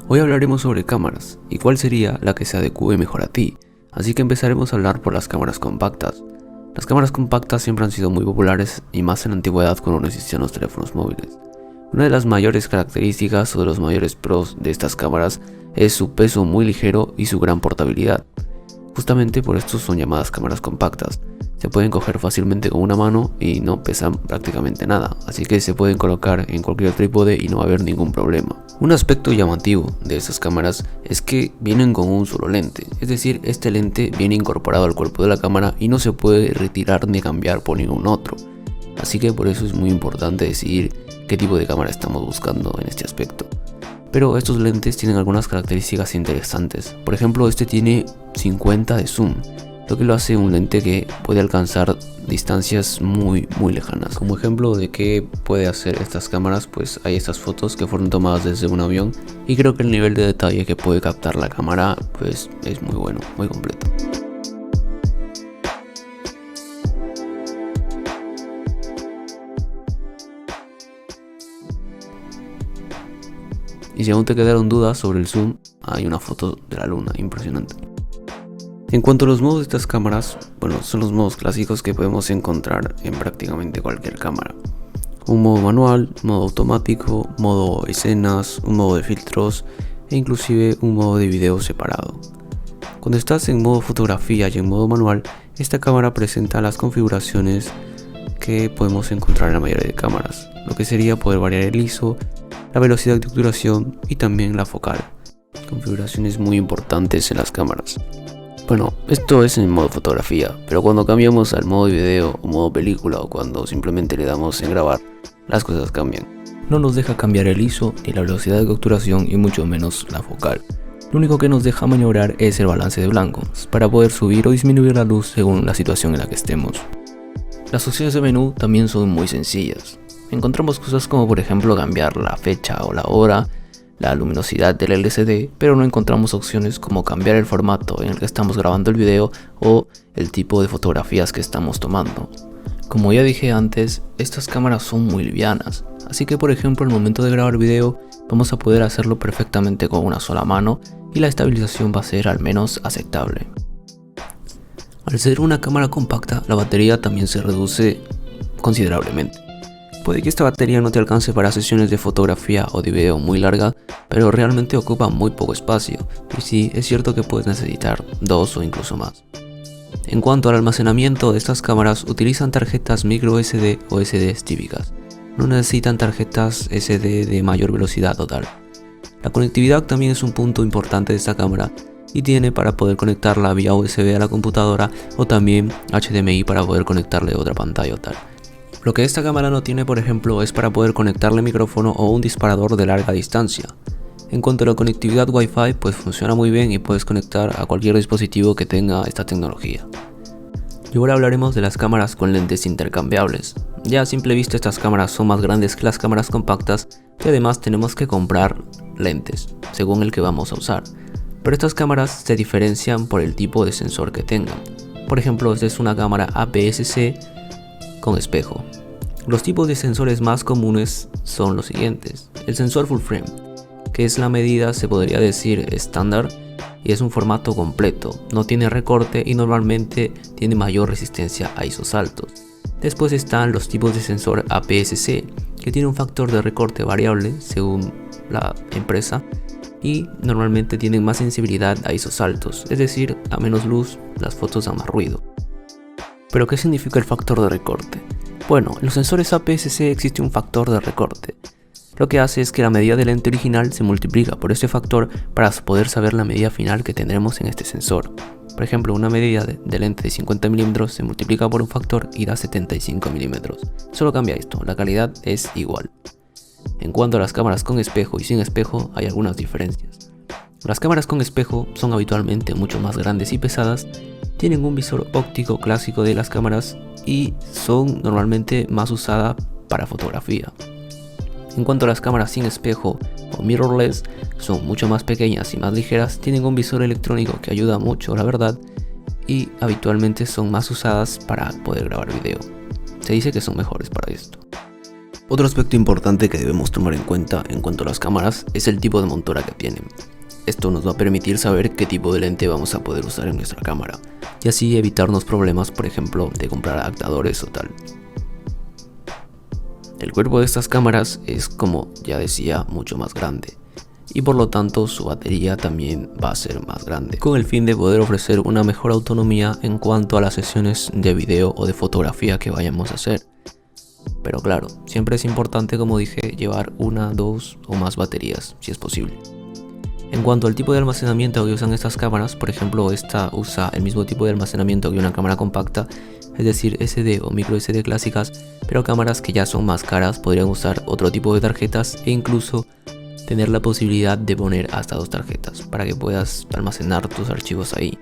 Hoy hablaremos sobre cámaras y cuál sería la que se adecue mejor a ti, así que empezaremos a hablar por las cámaras compactas. Las cámaras compactas siempre han sido muy populares y más en la antigüedad cuando no existían los teléfonos móviles. Una de las mayores características o de los mayores pros de estas cámaras es su peso muy ligero y su gran portabilidad. Justamente por esto son llamadas cámaras compactas. Se pueden coger fácilmente con una mano y no pesan prácticamente nada, así que se pueden colocar en cualquier trípode y no va a haber ningún problema. Un aspecto llamativo de estas cámaras es que vienen con un solo lente, es decir, este lente viene incorporado al cuerpo de la cámara y no se puede retirar ni cambiar por ningún otro. Así que por eso es muy importante decidir qué tipo de cámara estamos buscando en este aspecto. Pero estos lentes tienen algunas características interesantes. Por ejemplo, este tiene 50 de zoom, lo que lo hace un lente que puede alcanzar distancias muy lejanas. Como ejemplo de qué puede hacer estas cámaras, pues hay estas fotos que fueron tomadas desde un avión y creo que el nivel de detalle que puede captar la cámara pues es muy bueno, muy completo. Y si aún te quedaron dudas sobre el zoom, hay una foto de la luna impresionante. En cuanto a los modos de estas cámaras, bueno, son los modos clásicos que podemos encontrar en prácticamente cualquier cámara. Un modo manual, modo automático, modo escenas, un modo de filtros e inclusive un modo de video separado. Cuando estás en modo fotografía y en modo manual, esta cámara presenta las configuraciones que podemos encontrar en la mayoría de cámaras, lo que sería poder variar el ISO, la velocidad de obturación y también la focal, configuraciones muy importantes en las cámaras. Bueno, esto es en modo fotografía, pero cuando cambiamos al modo video o modo película o cuando simplemente le damos en grabar, las cosas cambian. No nos deja cambiar el ISO ni la velocidad de obturación y mucho menos la focal. Lo único que nos deja maniobrar es el balance de blancos, para poder subir o disminuir la luz según la situación en la que estemos. Las opciones de menú también son muy sencillas. Encontramos cosas como por ejemplo cambiar la fecha o la hora, la luminosidad del LCD, pero no encontramos opciones como cambiar el formato en el que estamos grabando el video o el tipo de fotografías que estamos tomando. Como ya dije antes, estas cámaras son muy livianas, así que por ejemplo al momento de grabar video vamos a poder hacerlo perfectamente con una sola mano y la estabilización va a ser al menos aceptable. Al ser una cámara compacta, la batería también se reduce considerablemente. Puede que esta batería no te alcance para sesiones de fotografía o de video muy larga, pero realmente ocupa muy poco espacio, y sí, es cierto que puedes necesitar 2 o incluso más. En cuanto al almacenamiento, de estas cámaras utilizan tarjetas micro SD o SDs típicas. No necesitan tarjetas SD de mayor velocidad o tal. La conectividad también es un punto importante de esta cámara, y tiene para poder conectarla vía USB a la computadora o también HDMI para poder conectarle otra pantalla o tal. Lo que esta cámara no tiene, por ejemplo, es para poder conectarle micrófono o un disparador de larga distancia. En cuanto a la conectividad Wi-Fi, pues funciona muy bien y puedes conectar a cualquier dispositivo que tenga esta tecnología. Y ahora hablaremos de las cámaras con lentes intercambiables. Ya a simple vista estas cámaras son más grandes que las cámaras compactas y además tenemos que comprar lentes, según el que vamos a usar. Pero estas cámaras se diferencian por el tipo de sensor que tengan. Por ejemplo, esta es una cámara APS-C con espejo. Los tipos de sensores más comunes son los siguientes: el sensor full frame, que es la medida, se podría decir, estándar, y es un formato completo, no tiene recorte y normalmente tiene mayor resistencia a ISOs altos. Después están los tipos de sensor APS-C, que tiene un factor de recorte variable según la empresa y normalmente tienen más sensibilidad a ISOs altos, es decir, a menos luz las fotos dan más ruido. ¿Pero qué significa el factor de recorte? Bueno, en los sensores APS-C existe un factor de recorte. Lo que hace es que la medida del lente original se multiplica por este factor para poder saber la medida final que tendremos en este sensor. Por ejemplo, una medida de lente de 50 mm se multiplica por un factor y da 75 mm. Solo cambia esto, la calidad es igual. En cuanto a las cámaras con espejo y sin espejo, hay algunas diferencias. Las cámaras con espejo son habitualmente mucho más grandes y pesadas, tienen un visor óptico clásico de las cámaras y son normalmente más usadas para fotografía. En cuanto a las cámaras sin espejo o mirrorless, son mucho más pequeñas y más ligeras, tienen un visor electrónico que ayuda mucho, la verdad, y habitualmente son más usadas para poder grabar video. Se dice que son mejores para esto. Otro aspecto importante que debemos tomar en cuenta en cuanto a las cámaras es el tipo de montura que tienen. Esto nos va a permitir saber qué tipo de lente vamos a poder usar en nuestra cámara y así evitarnos problemas, por ejemplo, de comprar adaptadores o tal. El cuerpo de estas cámaras es, como ya decía, mucho más grande y por lo tanto su batería también va a ser más grande, con el fin de poder ofrecer una mejor autonomía en cuanto a las sesiones de video o de fotografía que vayamos a hacer. Pero claro, siempre es importante, como dije, llevar una, dos o más baterías si es posible. En cuanto al tipo de almacenamiento que usan estas cámaras, por ejemplo, esta usa el mismo tipo de almacenamiento que una cámara compacta, es decir, SD o micro SD clásicas, pero cámaras que ya son más caras podrían usar otro tipo de tarjetas e incluso tener la posibilidad de poner hasta 2 tarjetas para que puedas almacenar tus archivos ahí.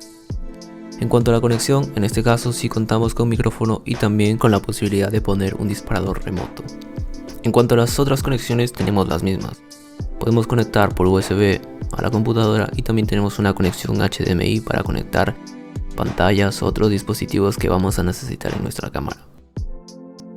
En cuanto a la conexión, en este caso sí contamos con micrófono y también con la posibilidad de poner un disparador remoto. En cuanto a las otras conexiones, tenemos las mismas. Podemos conectar por USB a la computadora y también tenemos una conexión HDMI para conectar pantallas o otros dispositivos que vamos a necesitar en nuestra cámara.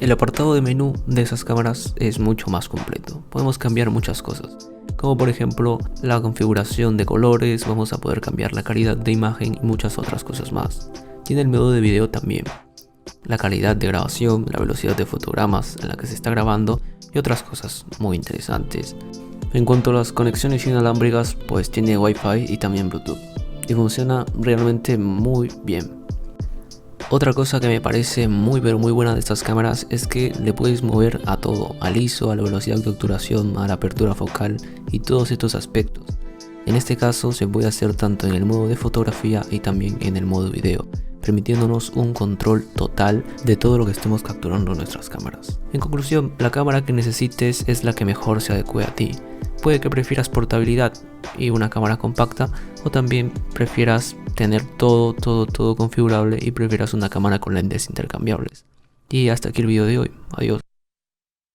El apartado de menú de esas cámaras es mucho más completo. Podemos cambiar muchas cosas, como por ejemplo la configuración de colores, vamos a poder cambiar la calidad de imagen y muchas otras cosas más. Tiene el modo de video también, la calidad de grabación, la velocidad de fotogramas en la que se está grabando y otras cosas muy interesantes. En cuanto a las conexiones inalámbricas, pues tiene Wi-Fi y también Bluetooth y funciona realmente muy bien. Otra cosa que me parece muy buena de estas cámaras es que le puedes mover a todo, al ISO, a la velocidad de obturación, a la apertura focal y todos estos aspectos. En este caso se puede hacer tanto en el modo de fotografía y también en el modo video, permitiéndonos un control total de todo lo que estemos capturando en nuestras cámaras. En conclusión, la cámara que necesites es la que mejor se adecue a ti. Puede que prefieras portabilidad y una cámara compacta, o también prefieras tener todo configurable y prefieras una cámara con lentes intercambiables. Y hasta aquí el video de hoy. Adiós.